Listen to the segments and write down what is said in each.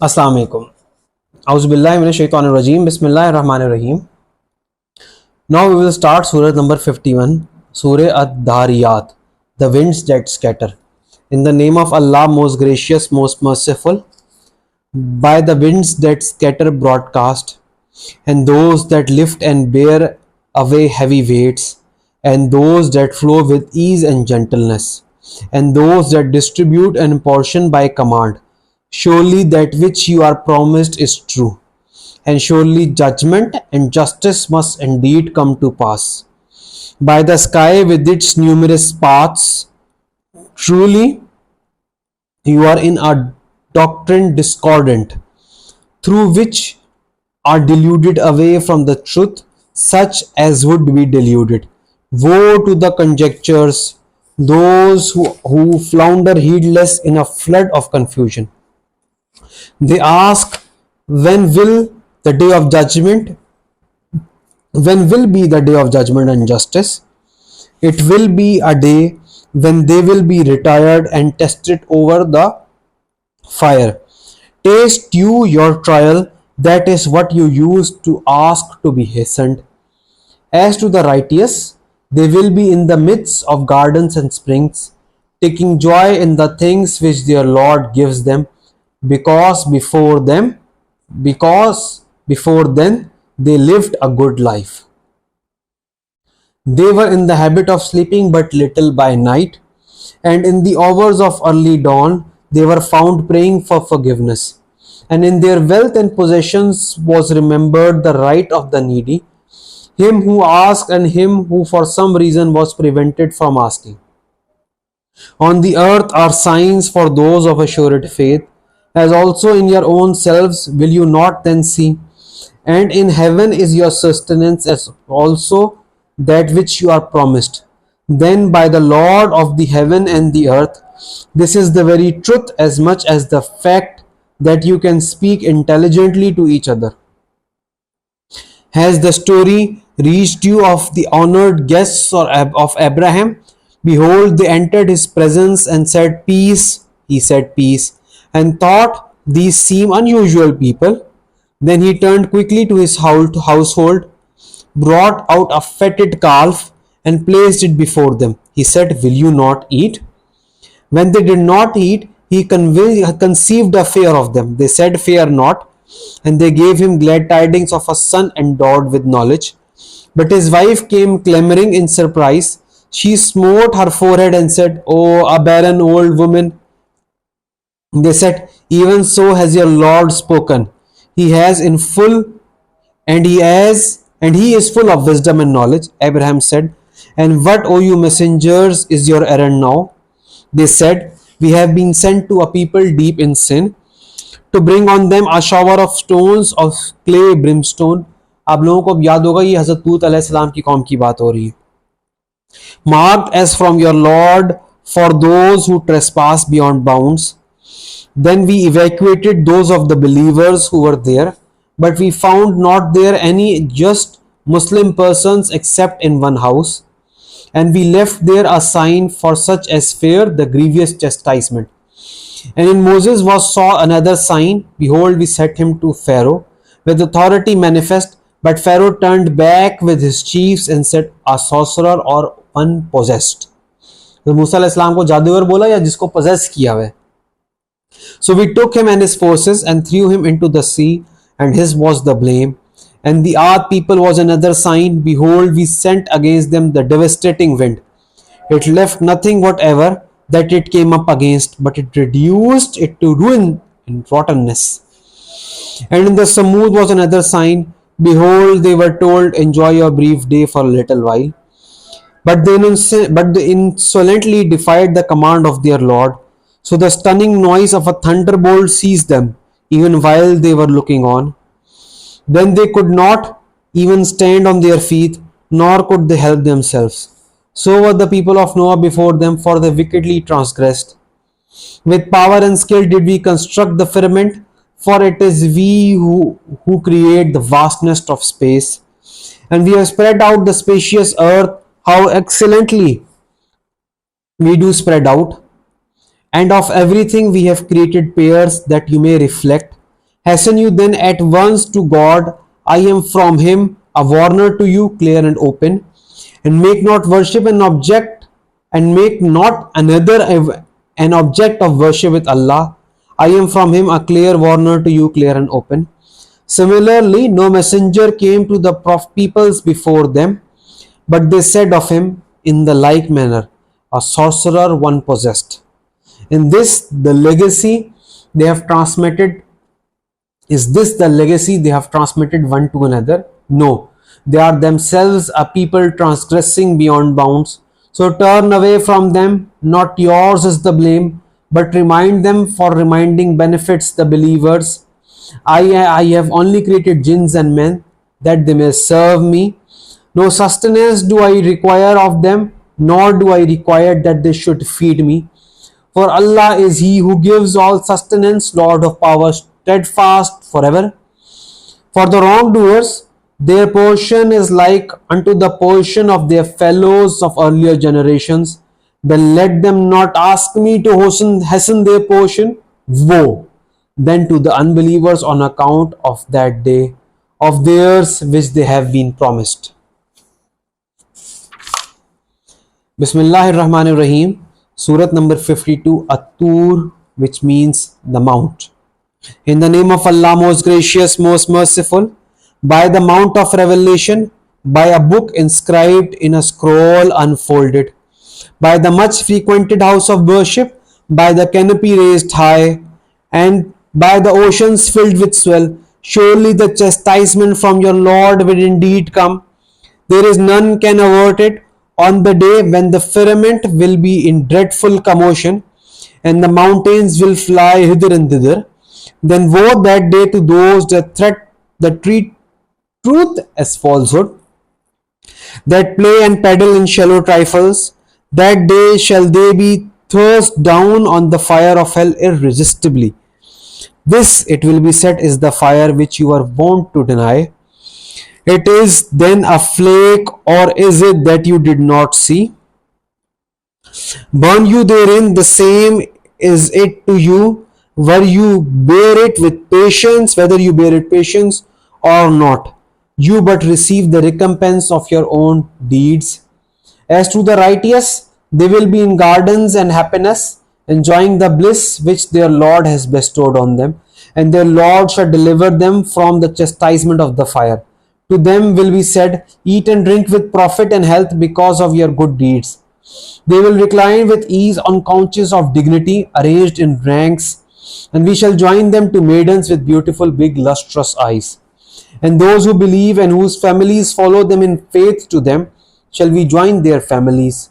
Assalamu alaikum. Auzubillahi minash shaitanir rajim. Bismillahir rahmanir rahim. Now we will start Surah number 51, Surah Adh-Dhariyat, the winds that scatter. In the name of Allah, most gracious, most merciful, by the winds that scatter broadcast, and those that lift and bear away heavy weights, and those that flow with ease and gentleness, and those that distribute and portion by command. Surely that which you are promised is true, and surely judgment and justice must indeed come to pass. By the sky with its numerous paths, truly you are in a doctrine discordant, through which are deluded away from the truth such as would be deluded. Woe to the conjectures, those who flounder heedless in a flood of confusion. They ask, when will the day of judgment, when will be the day of judgment and justice? It will be a day when they will be retired and tested over the fire. Taste you your trial, that is what you used to ask to be hastened. As to the righteous, they will be in the midst of gardens and springs, taking joy in the things which their Lord gives them, because before them, because before then they lived a good life. They were in the habit of sleeping but little by night, and in the hours of early dawn they were found praying for forgiveness. And in their wealth and possessions was remembered the right of the needy, him who asked and him who for some reason was prevented from asking. On the earth are signs for those of assured faith, as also in your own selves will you not then see? And in heaven is your sustenance, as also that which you are promised. Then by the Lord of the heaven and the earth, this is the very truth as much as the fact that you can speak intelligently to each other. Has the story reached you of the honored guests of Abraham? Behold, they entered his presence and said, Peace. He said, Peace, and thought, These seem unusual people. Then he turned quickly to his household, brought out a fatted calf, and placed it before them. He said, Will you not eat? When they did not eat, he conceived a fear of them. They said, Fear not. And they gave him glad tidings of a son endowed with knowledge. But his wife came clamoring in surprise. She smote her forehead and said, Oh, a barren old woman. They said, Even so has your Lord spoken. He has in full, and he is full of wisdom and knowledge. Abraham said, And what, O you messengers, is your errand now? They said, We have been sent to a people deep in sin, to bring on them a shower of stones of clay brimstone. आप लोगों को अब याद होगा ये हज़रत लूत अलैहिस्सलाम की कौम की बात हो रही है. Marked as from your Lord for those who trespass beyond bounds. Then we evacuated those of the believers who were there, but we found not there any just Muslim persons except in one house. And we left there a sign for such as fear the grievous chastisement. And in Moses saw another sign. Behold, we set him to Pharaoh with authority manifest. But Pharaoh turned back with his chiefs and said, A sorcerer or one possessed. तो मूसा अलैहिस्सलाम को जादूगर बोला या जिसको possess किया हुआ है. So we took him and his forces and threw him into the sea, and his was the blame. And the Ad people was another sign. Behold, we sent against them the devastating wind. It left nothing whatever that it came up against, but it reduced it to ruin and rottenness. And in the Samud was another sign. Behold, they were told, Enjoy your brief day for a little while. But they insolently defied the command of their Lord. So the stunning noise of a thunderbolt seized them, even while they were looking on. Then they could not even stand on their feet, nor could they help themselves. So were the people of Noah before them, for they wickedly transgressed. With power and skill did we construct the firmament, for it is we who create the vastness of space. And we have spread out the spacious earth, how excellently we do spread out. And of everything we have created pairs, that you may reflect. Hasten you then at once to God. I am from Him, a warner to you, clear and open. And make not worship an object, and make not another an object of worship with Allah. I am from Him, a clear warner to you, clear and open. Similarly, no messenger came to the peoples before them, but they said of him in the like manner, a sorcerer, one possessed. In this, the legacy they have transmitted. Is this the legacy they have transmitted one to another? No, they are themselves a people transgressing beyond bounds. So turn away from them, not yours is the blame, but remind them, for reminding benefits the believers. I have only created jinns and men that they may serve me. No sustenance do I require of them, nor do I require that they should feed me. For Allah is He who gives all sustenance, Lord of power, steadfast forever. For the wrongdoers, their portion is like unto the portion of their fellows of earlier generations. Then let them not ask me to hasten their portion. Woe then to the unbelievers on account of that day of theirs which they have been promised. Bismillahir Rahmanir Rahim. Surah number 52, At-Tur, which means the mount. In the name of Allah, most gracious, most merciful, by the mount of revelation, by a book inscribed in a scroll unfolded, by the much frequented house of worship, by the canopy raised high, and by the oceans filled with swell. Surely the chastisement from your Lord will indeed come. There is none can avert it on the day when the firmament will be in dreadful commotion, and the mountains will fly hither and thither. Then woe that day to those that treat truth as falsehood, that play and peddle in shallow trifles. That day shall they be thrust down on the fire of hell irresistibly. This, it will be said, is the fire which you are wont to deny. It is then a flake, or is it that you did not see? Burn you therein, the same is it to you, whether you bear it with patience, or not. You but receive the recompense of your own deeds. As to the righteous, they will be in gardens and happiness, enjoying the bliss which their Lord has bestowed on them, and their Lord shall deliver them from the chastisement of the fire. To them will be said, eat and drink with profit and health because of your good deeds. They will recline with ease on couches of dignity, arranged in ranks, and we shall join them to maidens with beautiful big lustrous eyes. And those who believe and whose families follow them in faith, to them shall we join their families.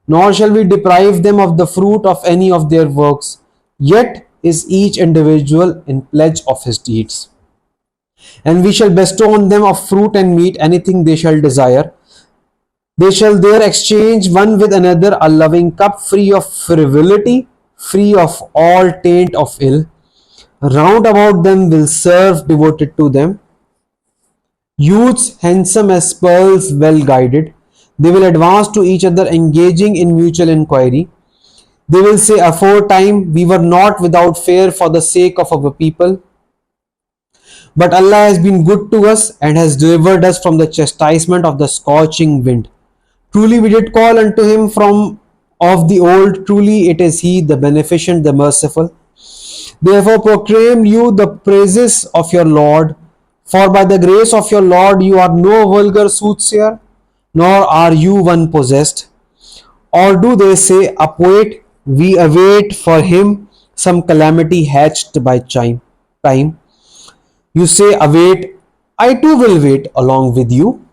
Nor shall we deprive them of the fruit of any of their works, yet is each individual in pledge of his deeds. And we shall bestow on them of fruit and meat anything they shall desire. They shall there exchange one with another a loving cup, free of frivolity, free of all taint of ill. Round about them will serve devoted to them youths handsome as pearls, well guided. They will advance to each other, engaging in mutual inquiry. They will say aforetime, we were not without fear for the sake of our people, but Allah has been good to us and has delivered us from the chastisement of the scorching wind. Truly we did call unto Him from of the old. Truly it is He, the beneficent, the merciful. Therefore proclaim you the praises of your Lord, for by the grace of your Lord you are no vulgar soothsayer, nor are you one possessed. Or do they say, await, we await for him some calamity hatched by time. You say, await, I too will wait along with you.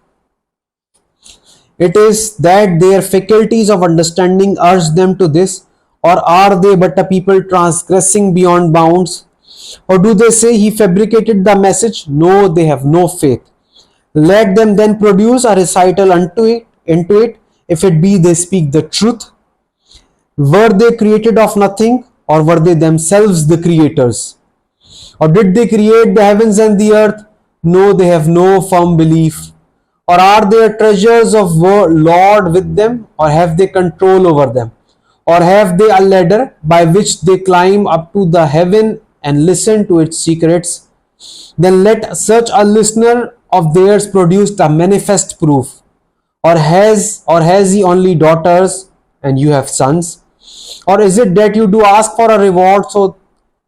It is that their faculties of understanding urge them to this, or are they but a people transgressing beyond bounds? Or do they say he fabricated the message? No, they have no faith. Let them then produce a recital into it, if it be they speak the truth. Were they created of nothing, or were they themselves the creators? Or did they create the heavens and the earth? No, they have no firm belief. Or are there treasures of Lord with them, or have they control over them? Or have they a ladder by which they climb up to the heaven and listen to its secrets? Then let such a listener of theirs produce a manifest proof. Or has he only daughters and you have sons? Or is it that you do ask for a reward so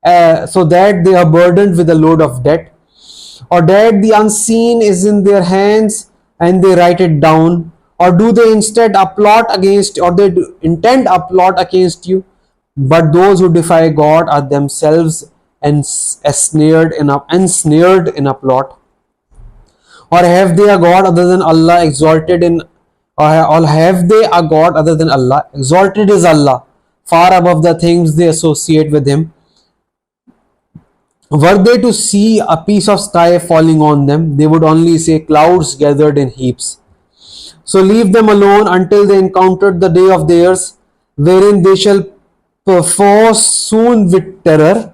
that they are burdened with a load of debt? Or that the unseen is in their hands and they write it down? Or do they instead intend a plot against you? But those who defy God are themselves ensnared in a plot. Or have they a God other than Allah exalted in or have they a God other than Allah? Exalted is Allah, far above the things they associate with him. Were they to see a piece of sky falling on them, they would only say clouds gathered in heaps. So leave them alone until they encountered the day of theirs, wherein they shall perforce soon with terror,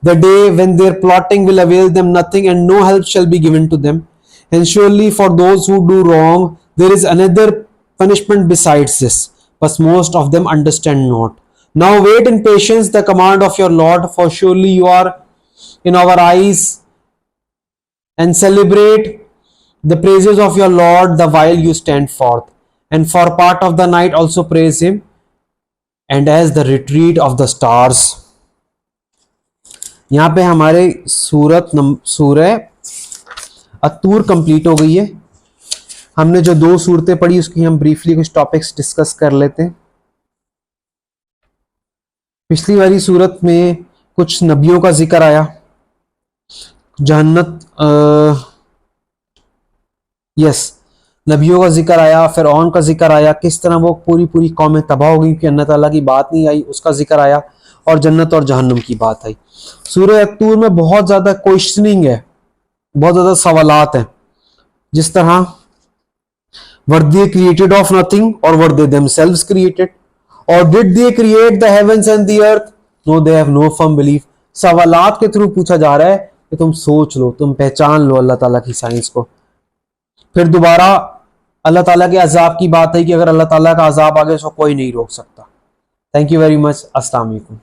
the day when their plotting will avail them nothing and no help shall be given to them. And surely for those who do wrong, there is another punishment besides this, but most of them understand not. Now wait in patience the command of your Lord, for surely you are in our eyes, and celebrate the praises of your Lord the while you stand forth. And for part of the night also praise him, and as the retreat of the stars. यहाँ पे हमारे सूरह अत्तूर complete हो गई है। हमने जो 2 सूरतें पढ़ी उसकी हम ब्रीफली कुछ टॉपिक्स डिस्कस कर लेते हैं। पिछली वाली सूरत में कुछ नबियों का जिक्र आया, नबियों का जिक्र आया, फिरौन का जिक्र आया, किस तरह वो पूरी कौमें तबाह हो गई कि अल्लाह ताला की बात नहीं आई, उसका जिक्र आया, और जन्नत और जहन्नम की बात आई। सूरह अत्तूर में बहुत ज्यादा क्वेश्चनिंग है, बहुत ज्यादा सवालात हैं, जिस तरह were they created of nothing और वर दे देमसेल्व्स क्रिएटेड, और did they create the heavens and the earth, no they have no firm belief. सवालात के थ्रू पूछा जा रहा है कि तुम सोच लो, तुम पहचान लो अल्लाह ताला की साइंस को। फिर दोबारा अल्लाह ताला के अजाब की बात है कि अगर अल्लाह ताला का अजाब आ गया तो कोई नहीं रोक सकता। Thank you very much. अस्सलाम वालेकुम।